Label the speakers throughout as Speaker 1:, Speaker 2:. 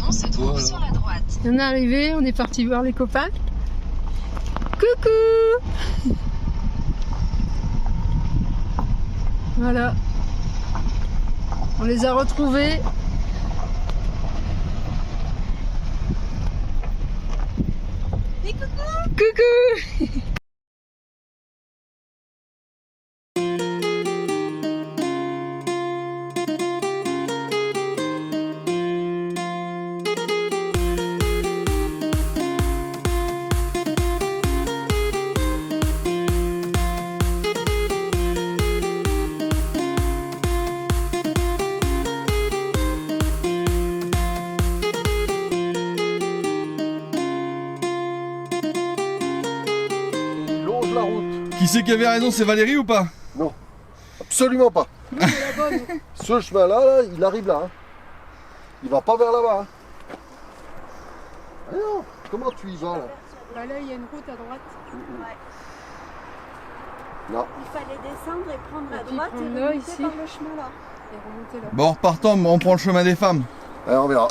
Speaker 1: livraison se trouve sur la droite.
Speaker 2: On est arrivé, on est parti voir les copains. Coucou! Voilà. On les a retrouvés.
Speaker 1: Et coucou!
Speaker 2: Coucou!
Speaker 3: La route.
Speaker 4: Qui c'est qui avait raison, c'est Valérie ou pas?
Speaker 3: Non, absolument pas. Ce chemin-là, il arrive là. Hein. Il va pas vers là-bas. Hein. Ah non, comment tu y vas là?
Speaker 2: Bah là, il y a une route à droite.
Speaker 5: Ouais.
Speaker 3: Non.
Speaker 5: Il fallait descendre et prendre
Speaker 2: Et
Speaker 5: à
Speaker 2: puis
Speaker 5: droite et
Speaker 2: prendre là,
Speaker 5: remonter
Speaker 2: ici.
Speaker 5: par le chemin là.
Speaker 2: Et remonter là.
Speaker 4: Bon, repartant, on prend le chemin des femmes.
Speaker 3: Allez, on verra.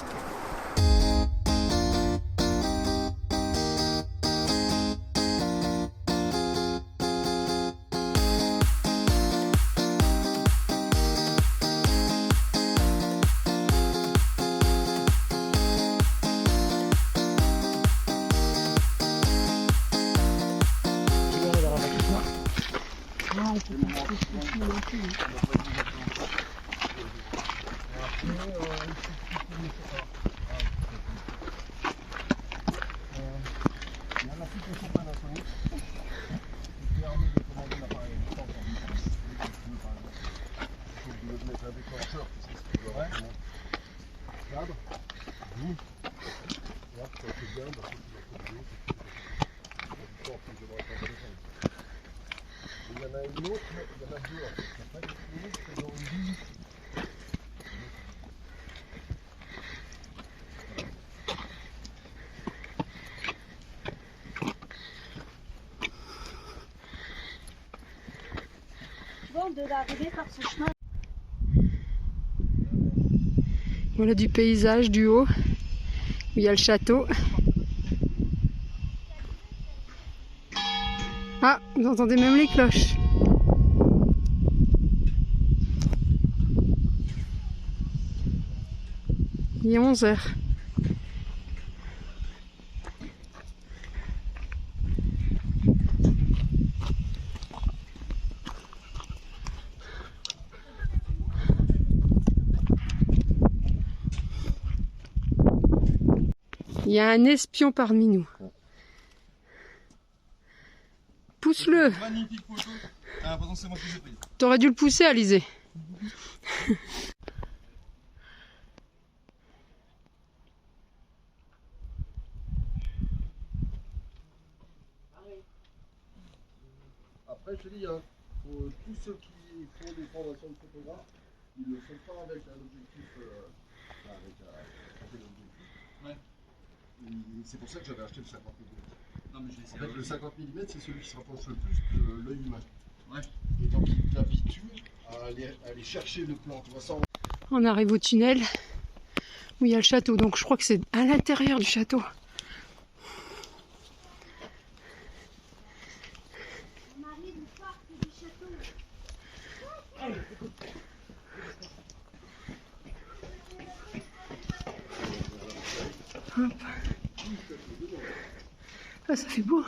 Speaker 5: Bon, de l'arrivée par ce chemin.
Speaker 2: Voilà du paysage du haut, où il y a le château. Ah, vous entendez même les cloches. Il est 11h. Il y a un espion parmi nous. Pousse-le.
Speaker 4: Magnifique photo. Ah, pardon, c'est moi qui l'ai prise.
Speaker 2: T'aurais dû le pousser, Alizé.
Speaker 3: Après, je te dis, hein, pour tous ceux qui font des formations de photographe, ils ne le font pas avec un objectif. Avec un objectif.
Speaker 4: Ouais.
Speaker 3: C'est pour ça que j'avais acheté le 50 mm.
Speaker 4: Non, mais j'ai essayé.
Speaker 3: En fait, le 50 mm, c'est celui qui se rapproche le plus de l'œil humain.
Speaker 4: Ouais.
Speaker 3: Et donc, il t'habitue à aller chercher le plan. Tu vois ça,
Speaker 2: On arrive au tunnel où il y a le château. Donc je crois que c'est à l'intérieur du château.
Speaker 5: On arrive au parc du château.
Speaker 2: Hop. Ah, ça fait beau.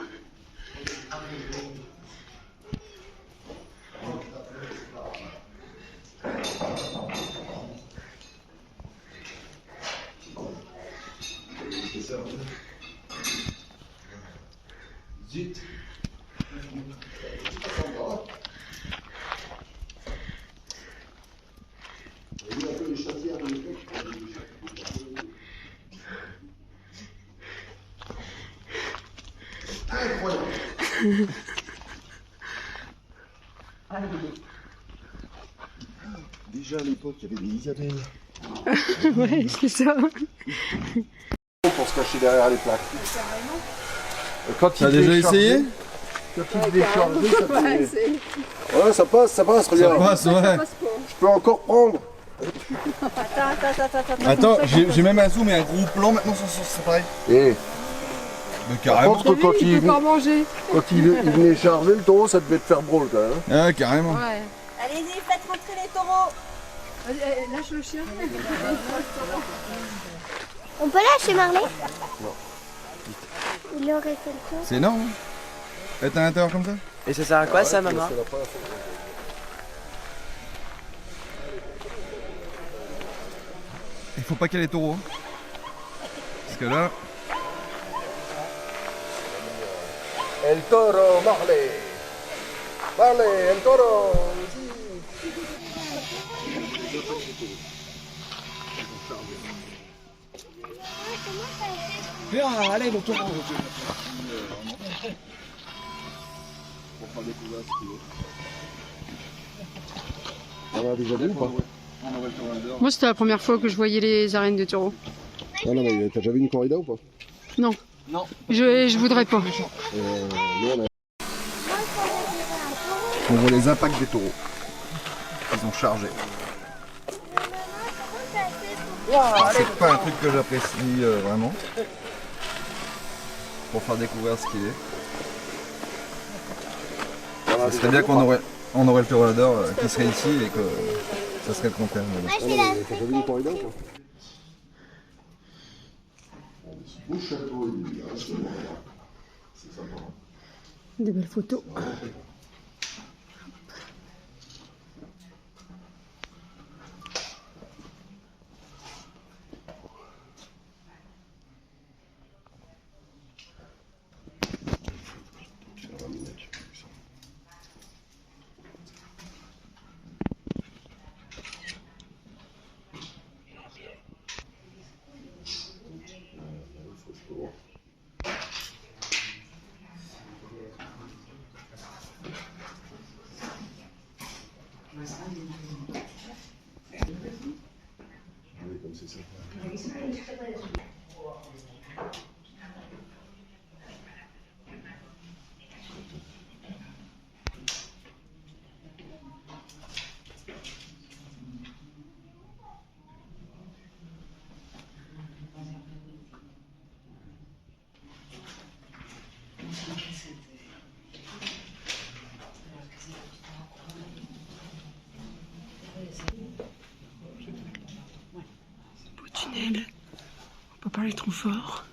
Speaker 3: Zut. Incroyable. Déjà à l'époque, il y avait des Isabelles.
Speaker 2: Ouais, c'est ça.
Speaker 3: Pour se cacher derrière les plaques. Quand
Speaker 4: T'as déjà essayé?
Speaker 3: Quand il décharge, ça fait... Ouais, ça passe, regarde.
Speaker 4: Ça passe, ouais.
Speaker 3: Je peux encore prendre.
Speaker 4: Attends, j'ai même un zoom et un gros plan maintenant sur c'est pareil.
Speaker 3: Et
Speaker 4: Mais
Speaker 3: par
Speaker 4: carrément.
Speaker 3: contre, quand
Speaker 2: il
Speaker 3: il
Speaker 2: peut pas manger.
Speaker 3: venait charger le taureau, ça devait te faire drôle quand même.
Speaker 4: Ah, carrément.
Speaker 2: Ouais.
Speaker 5: Allez-y, faites rentrer les taureaux.
Speaker 2: Vas-y, lâche le chien.
Speaker 5: On peut lâcher Marley? Non. Il aurait fait le tour.
Speaker 4: C'est énorme. Hein. Être à l'intérieur comme ça.
Speaker 6: Et ça sert à quoi ça, maman?
Speaker 3: C'est la première fois.
Speaker 4: Il faut pas qu'il y ait les taureaux. Hein. Parce que là.
Speaker 3: El toro, Marley. Marley, el toro.
Speaker 4: Viens, allez, le taureau.
Speaker 3: On a déjà vu ou pas?
Speaker 2: Moi, c'était la première fois que je voyais les arènes de taureaux.
Speaker 3: Non, non, mais t'as déjà vu une corrida ou pas?
Speaker 2: Non. Je voudrais pas.
Speaker 3: Nous, on voit les impacts des taureaux. Ils ont chargé. Alors, c'est pas un truc que j'apprécie vraiment. Pour faire découvrir ce qu'il est. Ça serait bien qu'on aurait le taureau qui serait ici et que ça serait le contraire. T'as déjà vu une corrida ou pas?
Speaker 2: Des belles photos. Beau tunnel. On peut pas aller trop fort.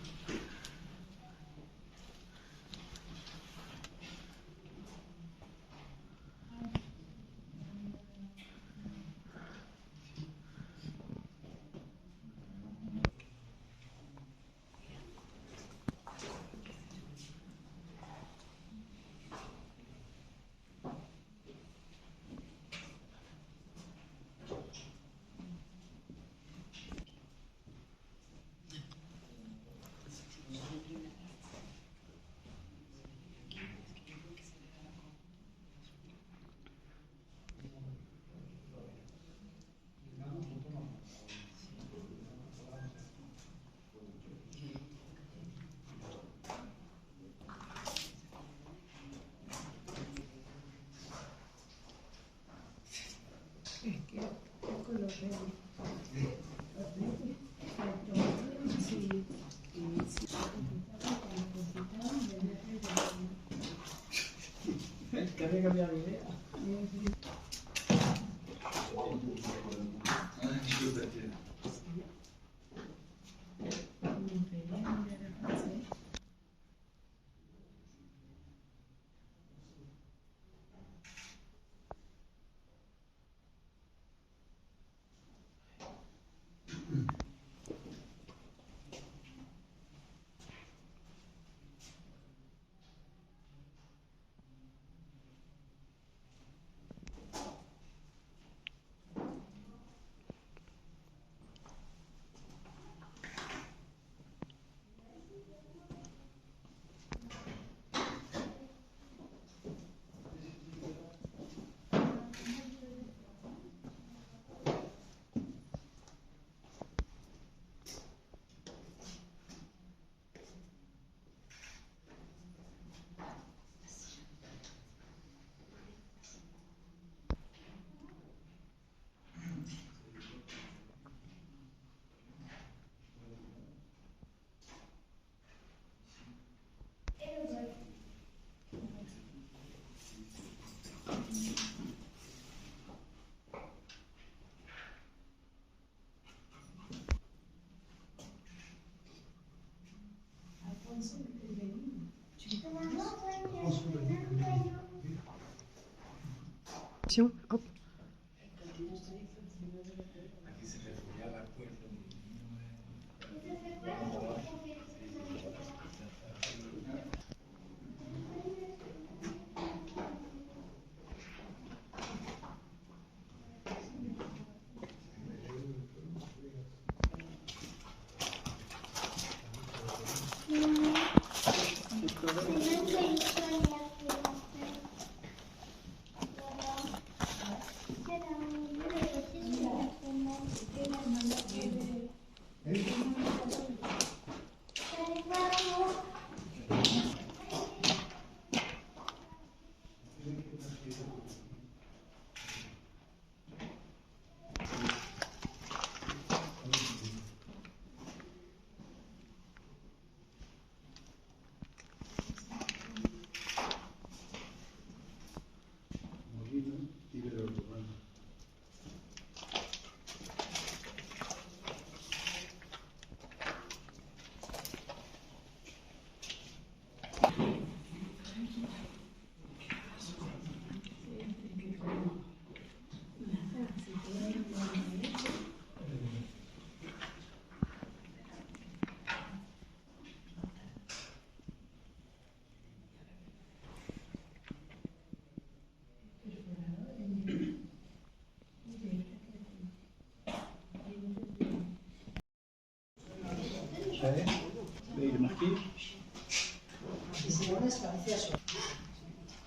Speaker 2: Tiens, hop.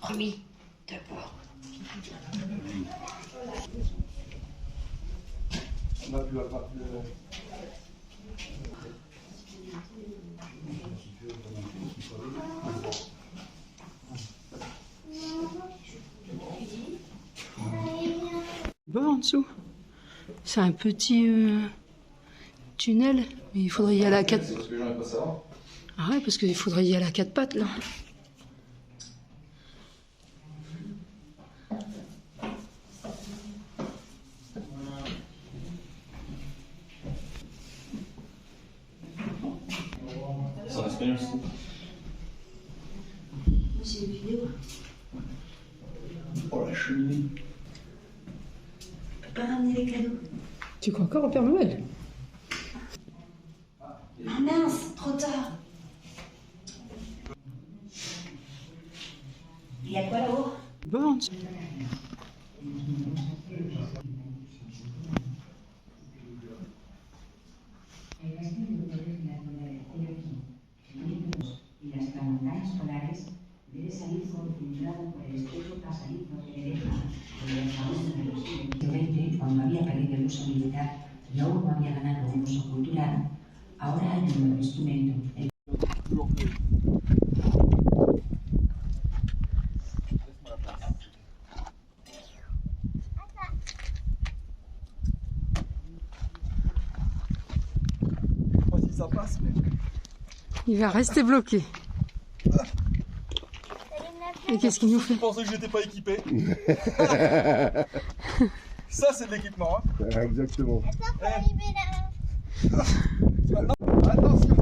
Speaker 1: Promis, d'abord.
Speaker 2: Bon, en dessous. C'est un petit tunnel. Mais il faudrait y aller à quatre.
Speaker 4: C'est parce que j'en ai pas savoir.
Speaker 2: Ah ouais, parce qu'il faudrait y aller à quatre pattes là.
Speaker 4: C'est en espagnol aussi.
Speaker 1: C'est une vidéo.
Speaker 4: Oh la cheminée.
Speaker 1: On peut pas ramener les cadeaux.
Speaker 2: Tu crois encore au Père Noël?
Speaker 1: Ah mince, trop tard. Il y a quoi là-haut?
Speaker 2: Bon, en dessous.
Speaker 6: Y las tramontanas polares debe salir concentrado por el estrecho pasadizo que le deja en el salón de los siglos XX, cuando había perdido el uso militar y aún no había ganado un uso cultural. Ahora hay un nuevo instrumento.
Speaker 4: Je sais pas si ça passe, mais.
Speaker 2: Il va rester bloqué. Et qu'est-ce qu'il nous fait?
Speaker 4: Je pensais que j'étais pas équipé. Ça, c'est de l'équipement. Hein.
Speaker 3: Exactement.
Speaker 4: Attention.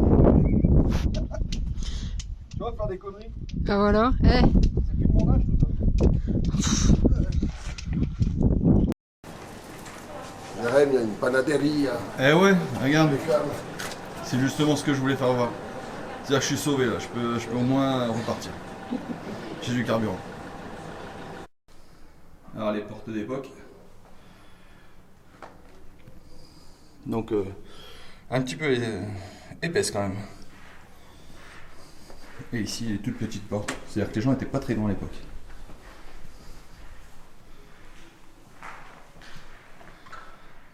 Speaker 4: Tu vas faire des conneries.
Speaker 2: Ah voilà. Eh.
Speaker 4: C'est plus de mon âge tout ça.
Speaker 3: Il y a une panaderie.
Speaker 4: Eh ouais, regarde. C'est justement ce que je voulais faire voir. C'est-à-dire que je suis sauvé là, je peux au moins repartir. J'ai du carburant. Alors les portes d'époque. Donc un petit peu épaisse quand même. Et ici les toutes petites portes. C'est-à-dire que les gens n'étaient pas très grands à l'époque.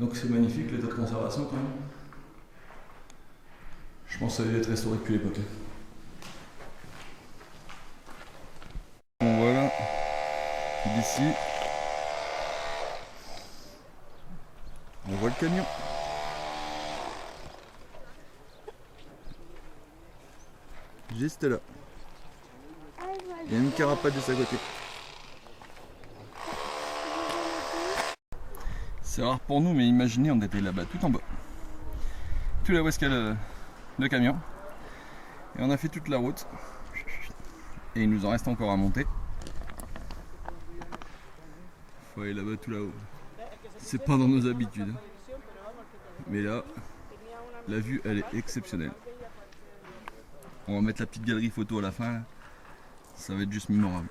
Speaker 4: Donc c'est magnifique l'état de conservation quand même. Je pense que ça devait être restauré depuis l'époque. Bon, voilà, d'ici, on voit le camion. Juste là. Il y a une carapace juste à côté. C'est rare pour nous, mais imaginez, on était là-bas tout en bas. Tout là où est-ce qu'il y a le camion. Et on a fait toute la route. Et il nous en reste encore à monter. Faut aller là-bas, tout là-haut. C'est pas dans nos habitudes. Mais là, la vue, elle est exceptionnelle. On va mettre la petite galerie photo à la fin. Là. Ça va être juste mémorable.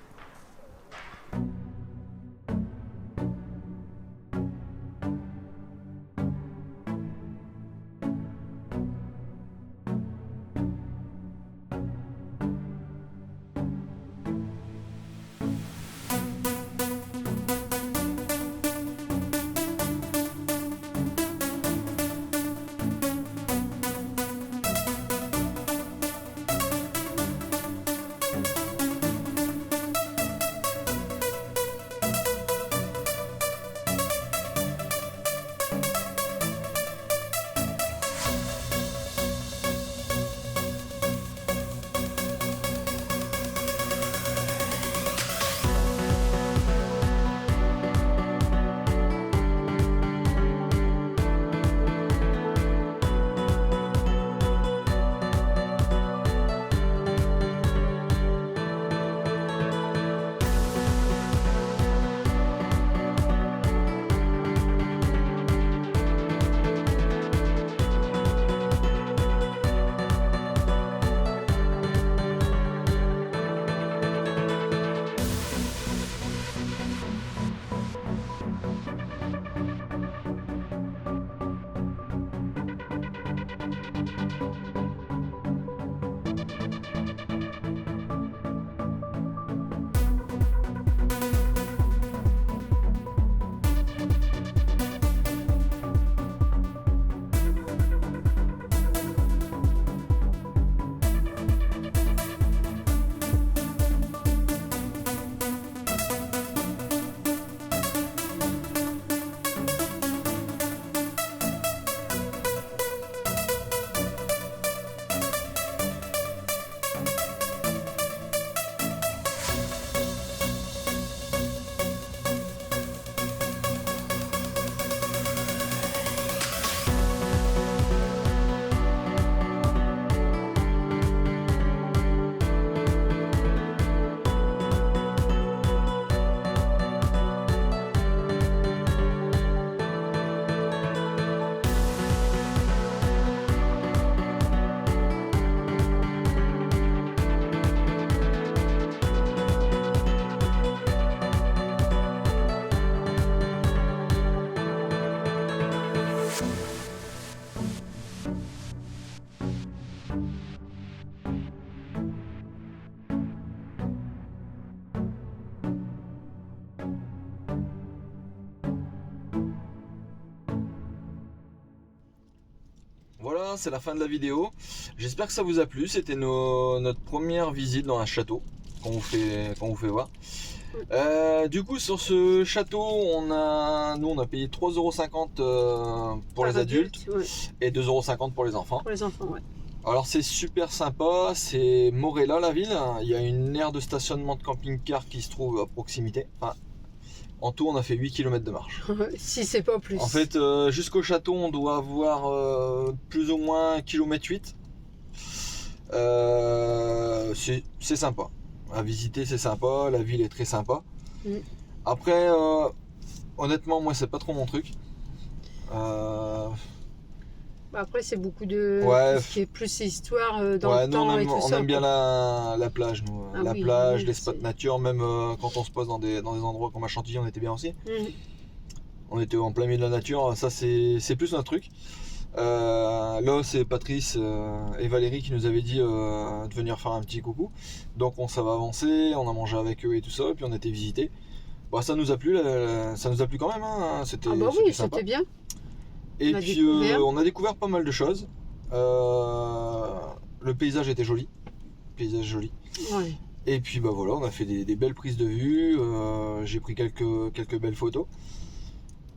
Speaker 4: Voilà, c'est la fin de la vidéo. J'espère que ça vous a plu. C'était notre première visite dans un château qu'on vous fait voir. Du coup, sur ce château, nous on a payé 3,50 € pour les adultes
Speaker 2: ouais.
Speaker 4: et 2,50 € pour les enfants.
Speaker 2: Pour les enfants, ouais.
Speaker 4: Alors c'est super sympa, c'est Morella la ville. Il y a une aire de stationnement de camping-car qui se trouve à proximité. Enfin, en tout, on a fait 8 km de marche.
Speaker 2: Si c'est pas plus.
Speaker 4: En fait, jusqu'au château, on doit avoir plus ou moins 1,8 km. C'est sympa. À visiter, c'est sympa. La ville est très sympa. Après, honnêtement, moi, c'est pas trop mon truc.
Speaker 2: Après, c'est beaucoup de.
Speaker 4: Ouais.
Speaker 2: Ce qui est plus histoire dans
Speaker 4: Ouais,
Speaker 2: le temps et tout ça.
Speaker 4: on aime bien la plage, nous.
Speaker 2: Ah
Speaker 4: la
Speaker 2: oui,
Speaker 4: plage,
Speaker 2: oui,
Speaker 4: les spots nature, même quand on se pose dans des endroits comme à Chantilly, on était bien aussi. On était en plein milieu de la nature, ça c'est plus notre truc. Là, c'est Patrice et Valérie qui nous avaient dit de venir faire un petit coucou. Donc on s'est avancé, on a mangé avec eux et tout ça, et puis on a été visiter. Bah, ça nous a plu quand même, hein. C'était
Speaker 2: Ah bah oui,
Speaker 4: sympa.
Speaker 2: c'était bien.
Speaker 4: Et puis on a découvert pas mal de choses. Le paysage était joli.
Speaker 2: Ouais.
Speaker 4: Et puis bah voilà, on a fait des belles prises de vue. J'ai pris quelques belles photos.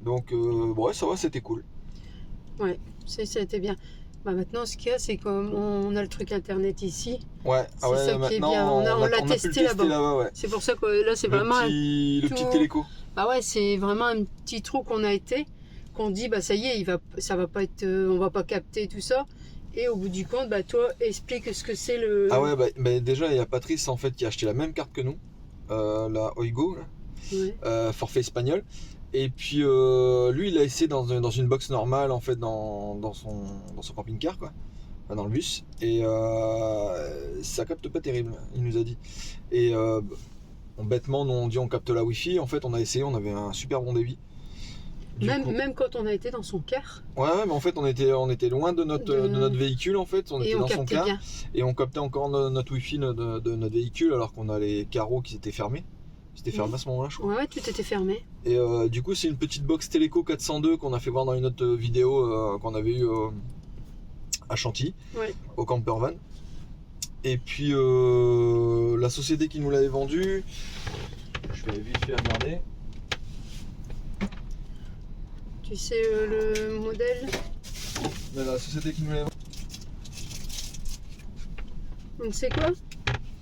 Speaker 4: Donc ouais, ça va, c'était cool.
Speaker 2: Ouais, ça a été bien. Bah maintenant, ce qu'il y a, c'est qu'on a le truc internet ici.
Speaker 4: Ouais,
Speaker 2: C'est ça qui est bien. On l'a testé là-bas.
Speaker 4: Ouais.
Speaker 2: C'est pour ça que là, c'est vraiment
Speaker 4: le petit téléco.
Speaker 2: Bah ouais, c'est vraiment un petit trou qu'on a été, qu'on dit bah ça y est, ça va pas être, on va pas capter tout ça. Et au bout du compte, bah, toi, explique ce que c'est le...
Speaker 4: Ah ouais, bah, déjà, il y a Patrice en fait qui a acheté la même carte que nous, la Oigo, là,
Speaker 2: Ouais.
Speaker 4: forfait espagnol. Et puis lui, il a essayé dans une box normale, en fait, dans son camping-car, quoi. Enfin, dans le bus. Et ça capte pas terrible, il nous a dit. Et bêtement, nous on dit on capte la Wi-Fi. En fait, on a essayé, on avait un super bon débit. Du coup-
Speaker 2: Même quand on a été dans son car,
Speaker 4: Ouais, mais en fait, on était loin de notre véhicule, en fait. On
Speaker 2: et
Speaker 4: était
Speaker 2: on
Speaker 4: dans son
Speaker 2: captait
Speaker 4: car.
Speaker 2: bien.
Speaker 4: Et on captait encore notre Wi-Fi de notre véhicule, alors qu'on a les carreaux qui étaient fermés. C'était fermé à ce moment-là, je crois.
Speaker 2: Ouais, tout était fermé.
Speaker 4: Et du coup, c'est une petite box Teleco 402 qu'on a fait voir dans une autre vidéo qu'on avait eue à Chantilly,
Speaker 2: Ouais.
Speaker 4: au camper van. Et puis la société qui nous l'avait vendue, je vais vite fait regarder.
Speaker 2: Tu sais le modèle?
Speaker 4: Mais la société qui nous l'avait vendue,
Speaker 2: Donc c'est quoi?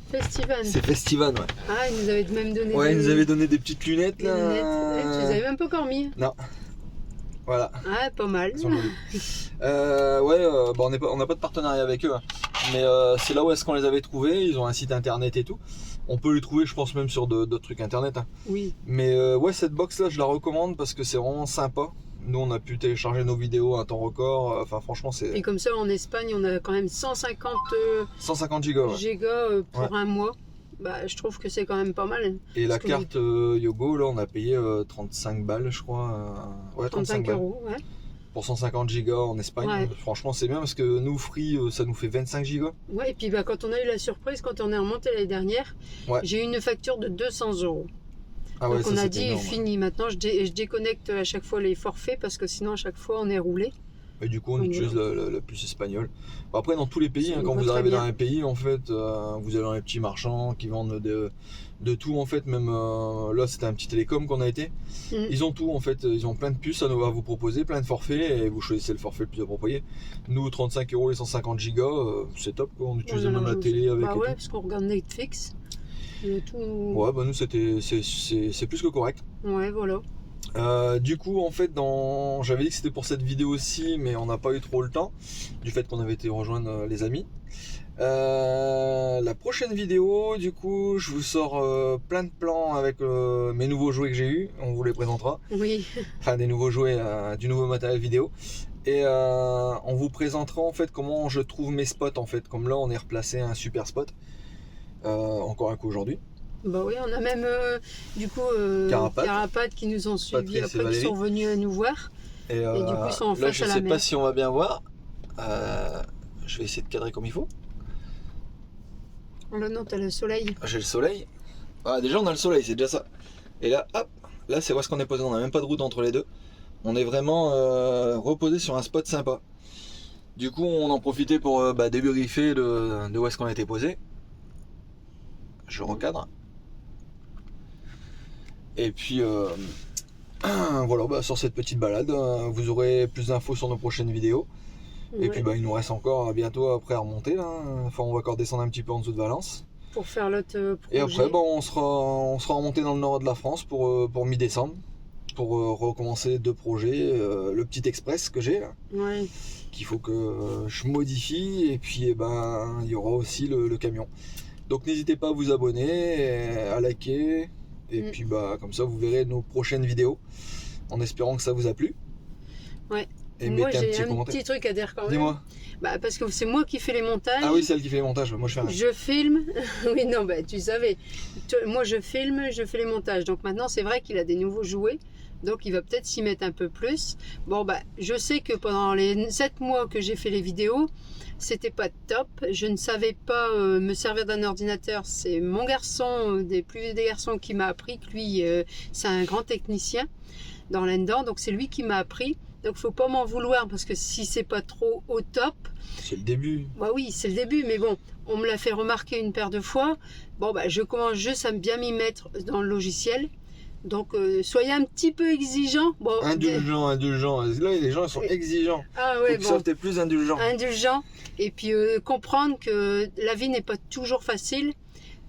Speaker 2: Festival.
Speaker 4: c'est Festivan, ouais.
Speaker 2: Ah, ils nous avaient même donné
Speaker 4: Ouais,
Speaker 2: des,
Speaker 4: ils nous avaient donné des petites lunettes
Speaker 2: des
Speaker 4: là.
Speaker 2: lunettes. Ouais, tu les avais même pas encore mis.
Speaker 4: Voilà.
Speaker 2: Ah, pas mal.
Speaker 4: Elles sont jolies. On n'a pas de partenariat avec eux, hein. Mais c'est là où est-ce qu'on les avait trouvés. Ils ont un site internet et tout. On peut les trouver, je pense, même sur d'autres trucs internet, hein.
Speaker 2: Oui.
Speaker 4: Mais ouais, cette box là, je la recommande parce que c'est vraiment sympa. Nous, on a pu télécharger nos vidéos à un temps record. Enfin, franchement,
Speaker 2: Et
Speaker 4: c'est
Speaker 2: comme ça, en Espagne, on a quand même 150
Speaker 4: 150 gigas. Ouais.
Speaker 2: gigas pour
Speaker 4: Ouais.
Speaker 2: un mois. Bah, je trouve que c'est quand même pas mal.
Speaker 4: Et la
Speaker 2: Parce que
Speaker 4: carte Yogo, là, on a payé 35 balles, je crois. Ouais,
Speaker 2: 35
Speaker 4: balles.
Speaker 2: euros, ouais.
Speaker 4: Pour 150 gigas en Espagne.
Speaker 2: Ouais.
Speaker 4: Franchement, c'est bien parce que nous, Free, ça nous fait 25 gigas.
Speaker 2: Ouais, et puis bah, quand on a eu la surprise, quand on est remonté l'année dernière,
Speaker 4: Ouais.
Speaker 2: j'ai eu une facture de 200 euros.
Speaker 4: Ah ouais,
Speaker 2: Donc
Speaker 4: ça,
Speaker 2: on a
Speaker 4: c'est
Speaker 2: dit
Speaker 4: énorme.
Speaker 2: fini, maintenant je déconnecte à chaque fois les forfaits parce que sinon à chaque fois on est roulé.
Speaker 4: Et du coup, on
Speaker 2: Donc,
Speaker 4: utilise la puce espagnole. Bon, après, dans tous les pays,
Speaker 2: Ça
Speaker 4: hein,
Speaker 2: nous
Speaker 4: quand
Speaker 2: va
Speaker 4: vous
Speaker 2: très
Speaker 4: arrivez
Speaker 2: bien.
Speaker 4: dans un pays, en fait, vous allez dans les petits marchands qui vendent de tout, en fait. Même là, c'était un petit télécom qu'on a été.
Speaker 2: Mm.
Speaker 4: Ils ont tout, en fait. Ils ont plein de puces à vous proposer, plein de forfaits, et vous choisissez le forfait le plus approprié. Nous, 35 euros les 150 gigas, c'est top, quoi. On utilise même la télé avec.
Speaker 2: Bah
Speaker 4: et
Speaker 2: ouais,
Speaker 4: tout.
Speaker 2: parce qu'on regarde Netflix. Et tout...
Speaker 4: Ouais, bah nous, c'est plus que correct.
Speaker 2: Ouais, voilà.
Speaker 4: Du coup, en fait, j'avais dit que c'était pour cette vidéo aussi, mais on n'a pas eu trop le temps, du fait qu'on avait été rejoindre les amis. La prochaine vidéo, du coup, je vous sors plein de plans avec mes nouveaux jouets que j'ai eu. On vous les présentera.
Speaker 2: Oui.
Speaker 4: Enfin, des nouveaux jouets, du nouveau matériel vidéo. Et on vous présentera en fait comment je trouve mes spots en fait. Comme là, on est replacé à un super spot. Encore un coup aujourd'hui.
Speaker 2: Bah oui, on a même du coup Carapates qui nous ont suivis
Speaker 4: Patrice et
Speaker 2: après, qui
Speaker 4: Valérie.
Speaker 2: sont venus nous voir.
Speaker 4: Et,
Speaker 2: du coup, ils sont en
Speaker 4: là,
Speaker 2: face
Speaker 4: je
Speaker 2: à la
Speaker 4: sais pas
Speaker 2: mer.
Speaker 4: si on va bien voir. Je vais essayer de cadrer comme il faut.
Speaker 2: Oh là non, t'as le soleil.
Speaker 4: J'ai le soleil. Ah, déjà, on a le soleil, c'est déjà ça. Et là, hop, là, c'est où est-ce qu'on est posé. On n'a même pas de route entre les deux. On est vraiment reposé sur un spot sympa. Du coup, on en profitait pour débriefer de où est-ce qu'on était posé. Je recadre. Et puis, voilà, sur cette petite balade, vous aurez plus d'infos sur nos prochaines vidéos. Et
Speaker 2: Ouais.
Speaker 4: puis, il nous reste encore bientôt après à remonter. Là. Enfin, on va encore descendre un petit peu en dessous de Valence.
Speaker 2: Pour faire l'autre projet.
Speaker 4: Et après, on sera remonté dans le nord de la France pour mi-décembre. Pour recommencer 2 projets. Le petit express que j'ai là,
Speaker 2: Ouais.
Speaker 4: qu'il faut que je modifie. Et puis, il y aura aussi le camion. Donc, n'hésitez pas à vous abonner, à liker. Et puis, comme ça, vous verrez nos prochaines vidéos. En espérant que ça vous a plu.
Speaker 2: Ouais.
Speaker 4: Et
Speaker 2: Moi
Speaker 4: mettez un
Speaker 2: j'ai
Speaker 4: petit
Speaker 2: un
Speaker 4: commentaire.
Speaker 2: petit truc à dire quand même.
Speaker 4: Dis-moi.
Speaker 2: Bah, parce que c'est moi qui fais les montages.
Speaker 4: Ah oui, c'est elle qui fait les montages. Moi, je fais rien.
Speaker 2: Je filme. Oui, non, bah, tu savais. Moi, je filme, je fais les montages. Donc maintenant, c'est vrai qu'il a des nouveaux jouets. Donc, il va peut-être s'y mettre un peu plus. Bon, bah, je sais que pendant les 7 mois que j'ai fait les vidéos, c'était pas top. Je ne savais pas me servir d'un ordinateur. C'est mon garçon, des plus vieux des garçons, qui m'a appris que lui, c'est un grand technicien dans là-dedans. Donc, c'est lui qui m'a appris. Donc, faut pas m'en vouloir parce que si c'est pas trop au top,
Speaker 4: C'est le début.
Speaker 2: bah oui, c'est le début, mais bon, on me l'a fait remarquer une paire de fois. Bon, bah, je commence juste à bien m'y mettre dans le logiciel. Donc, soyez un petit peu exigeant. Bon,
Speaker 4: Indulgent. Là, les gens ils sont exigeants.
Speaker 2: Ah
Speaker 4: Faut
Speaker 2: ouais,
Speaker 4: que
Speaker 2: bon,
Speaker 4: Soft est plus indulgent.
Speaker 2: indulgent. Et puis, comprendre que la vie n'est pas toujours facile.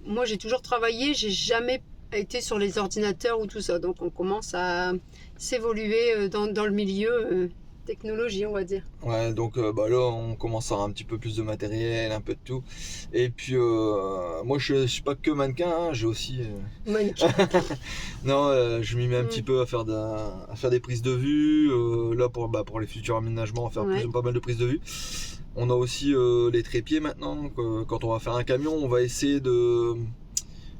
Speaker 2: Moi, j'ai toujours travaillé, j'ai jamais été sur les ordinateurs ou tout ça. Donc, on commence à s'évoluer dans le milieu. technologie, on va dire.
Speaker 4: Ouais, donc bah là on commence à avoir un petit peu plus de matériel, un peu de tout. Et puis moi je suis pas que mannequin, hein, j'ai aussi
Speaker 2: Mannequin.
Speaker 4: non, je m'y mets un petit peu à faire des prises de vue. Là pour les futurs aménagements, à faire
Speaker 2: Ouais.
Speaker 4: pas mal de prises de vue. On a aussi les trépieds maintenant. Quand on va faire un camion, on va essayer de,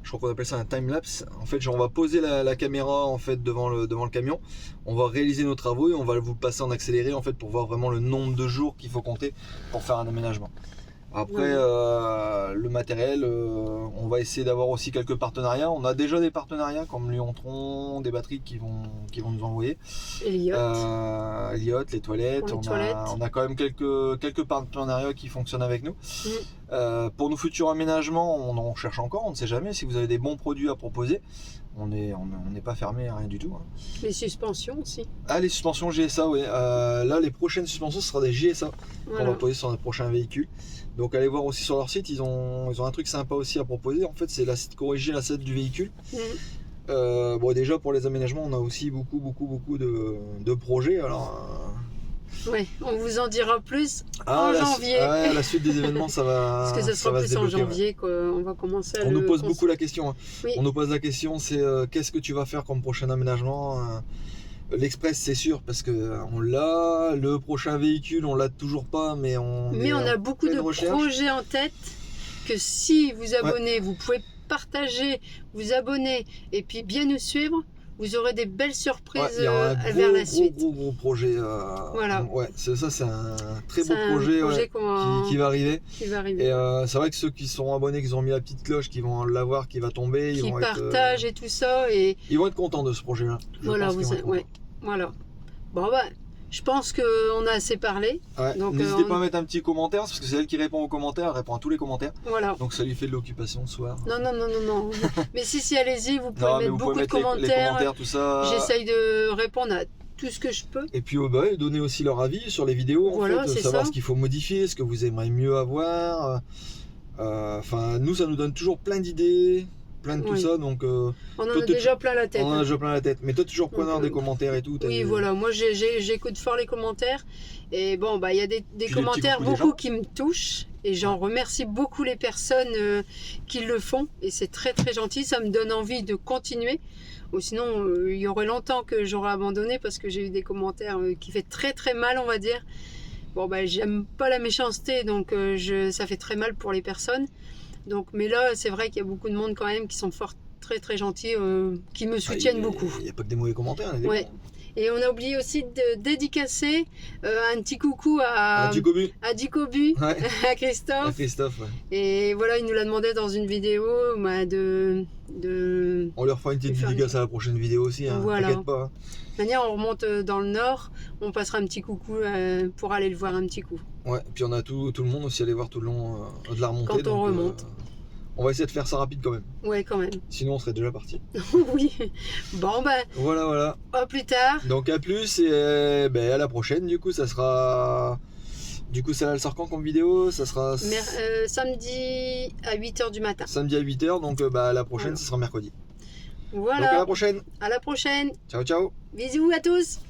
Speaker 4: je crois qu'on appelle ça un time-lapse. En fait, genre, on va poser la caméra en fait devant le camion. On va réaliser nos travaux et on va vous le passer en accéléré en fait pour voir vraiment le nombre de jours qu'il faut compter pour faire un aménagement. Après, le matériel, on va essayer d'avoir aussi quelques partenariats. On a déjà des partenariats comme Lyon-Tron, des batteries qui vont nous envoyer.
Speaker 2: Elliot.
Speaker 4: Elliot, les toilettes.
Speaker 2: Pour les toilettes.
Speaker 4: On a quand même quelques partenariats qui fonctionnent avec nous. Pour nos futurs aménagements, on en cherche encore, on ne sait jamais. Si vous avez des bons produits à proposer, on n'est pas fermé à rien du tout. Hein.
Speaker 2: Les suspensions aussi.
Speaker 4: Ah, les suspensions GSA, oui. Là, les prochaines suspensions, ce sera des GSA qu'on
Speaker 2: Voilà.
Speaker 4: va poser sur nos prochains véhicules. Donc allez voir aussi sur leur site, ils ont un truc sympa aussi à proposer. En fait, c'est corriger l'assiette du véhicule. Bon, déjà pour les aménagements, on a aussi beaucoup de projets. Alors,
Speaker 2: Ouais, on vous en dira plus en janvier.
Speaker 4: la suite des événements, ça va.
Speaker 2: Parce que ça sera
Speaker 4: va
Speaker 2: plus
Speaker 4: se
Speaker 2: en
Speaker 4: débloquer, ouais.
Speaker 2: janvier qu'on va commencer à
Speaker 4: On
Speaker 2: le
Speaker 4: nous pose
Speaker 2: cons-
Speaker 4: beaucoup la question. Hein.
Speaker 2: Oui.
Speaker 4: On nous pose la question, c'est qu'est-ce que tu vas faire comme prochain aménagement L'Express, c'est sûr, parce que on l'a. Le prochain véhicule, on l'a toujours pas, mais on.
Speaker 2: Mais
Speaker 4: est
Speaker 2: on a
Speaker 4: en
Speaker 2: beaucoup
Speaker 4: pleine
Speaker 2: de
Speaker 4: recherche.
Speaker 2: projets en tête que si vous abonnez, vous pouvez partager, vous abonner et puis bien nous suivre, vous aurez des belles surprises
Speaker 4: Ouais, il y a un
Speaker 2: vers la suite.
Speaker 4: gros projet.
Speaker 2: Voilà.
Speaker 4: Ouais, c'est un très beau
Speaker 2: C'est un
Speaker 4: projet, ouais,
Speaker 2: qu'on-
Speaker 4: qui va arriver.
Speaker 2: qui va arriver.
Speaker 4: Et c'est vrai que ceux qui sont abonnés, qui ont mis la petite cloche, qui vont l'avoir, qui va tomber,
Speaker 2: Qui
Speaker 4: ils vont
Speaker 2: partagent et tout ça. Et
Speaker 4: ils vont être contents de ce projet-là. Je
Speaker 2: voilà,
Speaker 4: pense qu'ils vont être
Speaker 2: ouais, voilà. Bon, bah, je pense qu'on a assez parlé.
Speaker 4: contents. Ouais.
Speaker 2: Donc,
Speaker 4: N'hésitez
Speaker 2: on-
Speaker 4: pas à mettre un petit commentaire, parce que c'est elle qui répond aux commentaires, elle répond à tous les commentaires.
Speaker 2: Voilà.
Speaker 4: Donc ça lui fait de l'occupation ce soir.
Speaker 2: Non. Mais si, allez-y, vous pouvez
Speaker 4: Non, mais
Speaker 2: mettre
Speaker 4: vous
Speaker 2: beaucoup
Speaker 4: pouvez
Speaker 2: de
Speaker 4: mettre les
Speaker 2: commentaires.
Speaker 4: commentaires, tout ça.
Speaker 2: J'essaye de répondre à tout ce que je peux.
Speaker 4: Et puis bah, donner aussi leur avis sur les vidéos,
Speaker 2: Voilà,
Speaker 4: en fait,
Speaker 2: c'est
Speaker 4: savoir
Speaker 2: ça.
Speaker 4: ce qu'il faut modifier, ce que vous aimeriez mieux avoir. Enfin, nous, ça nous donne toujours plein d'idées, plein de tout
Speaker 2: Oui.
Speaker 4: ça, donc
Speaker 2: On en
Speaker 4: Toi,
Speaker 2: a
Speaker 4: t'es-
Speaker 2: déjà plein la tête.
Speaker 4: on en a
Speaker 2: hein.
Speaker 4: déjà plein la tête. Mais toi, toujours preneur
Speaker 2: Donc,
Speaker 4: des commentaires et tout. t'as
Speaker 2: Oui,
Speaker 4: des-
Speaker 2: voilà, moi j'écoute fort les commentaires. Et bon, bah il y a des
Speaker 4: petits
Speaker 2: commentaires
Speaker 4: coucous des
Speaker 2: beaucoup
Speaker 4: gens.
Speaker 2: qui me touchent. Et j'en remercie beaucoup les personnes qui le font. Et c'est très très gentil, ça me donne envie de continuer. Ou sinon, il y aurait longtemps que j'aurais abandonné parce que j'ai eu des commentaires qui fait très très mal, on va dire. Bon, bah j'aime pas la méchanceté, donc ça fait très mal pour les personnes. Donc, mais là, c'est vrai qu'il y a beaucoup de monde quand même qui sont fort très très gentils, qui me soutiennent beaucoup.
Speaker 4: Il n'y a pas que des mauvais commentaires. Il y a des
Speaker 2: Ouais.
Speaker 4: bons.
Speaker 2: Et on a oublié aussi de dédicacer un petit coucou à,
Speaker 4: Un petit cobu.
Speaker 2: à Dicobu,
Speaker 4: Ouais.
Speaker 2: à Christophe.
Speaker 4: À Christophe. Ouais.
Speaker 2: Et voilà, il nous l'a demandé dans une vidéo bah, de
Speaker 4: On leur fera une petite
Speaker 2: de faire
Speaker 4: dédicace à la prochaine vidéo aussi. Hein.
Speaker 2: Voilà.
Speaker 4: T'inquiète pas. Hein.
Speaker 2: manière, on remonte dans le nord, on passera un petit coucou pour aller le voir un petit coup.
Speaker 4: Ouais. Puis on a tout le monde aussi à aller voir tout le long de la remontée.
Speaker 2: Quand on
Speaker 4: donc,
Speaker 2: remonte.
Speaker 4: On va essayer de faire ça rapide quand même.
Speaker 2: Ouais, quand même.
Speaker 4: Sinon, on serait déjà parti.
Speaker 2: Oui. Bon, ben,
Speaker 4: Voilà.
Speaker 2: à plus tard.
Speaker 4: Donc à plus et à la prochaine. Du coup, ça sera. Du coup, ça elle sort quand comme vidéo? Ça sera
Speaker 2: Samedi à 8h du matin.
Speaker 4: samedi à 8h. Donc à la prochaine,
Speaker 2: Voilà.
Speaker 4: ce sera mercredi. Donc à
Speaker 2: Voilà.
Speaker 4: la prochaine.
Speaker 2: À la prochaine.
Speaker 4: Ciao.
Speaker 2: Bisous à tous.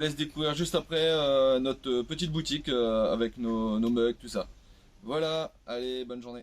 Speaker 7: Je laisse découvrir juste après notre petite boutique avec nos mugs, tout ça. Voilà, allez, bonne journée.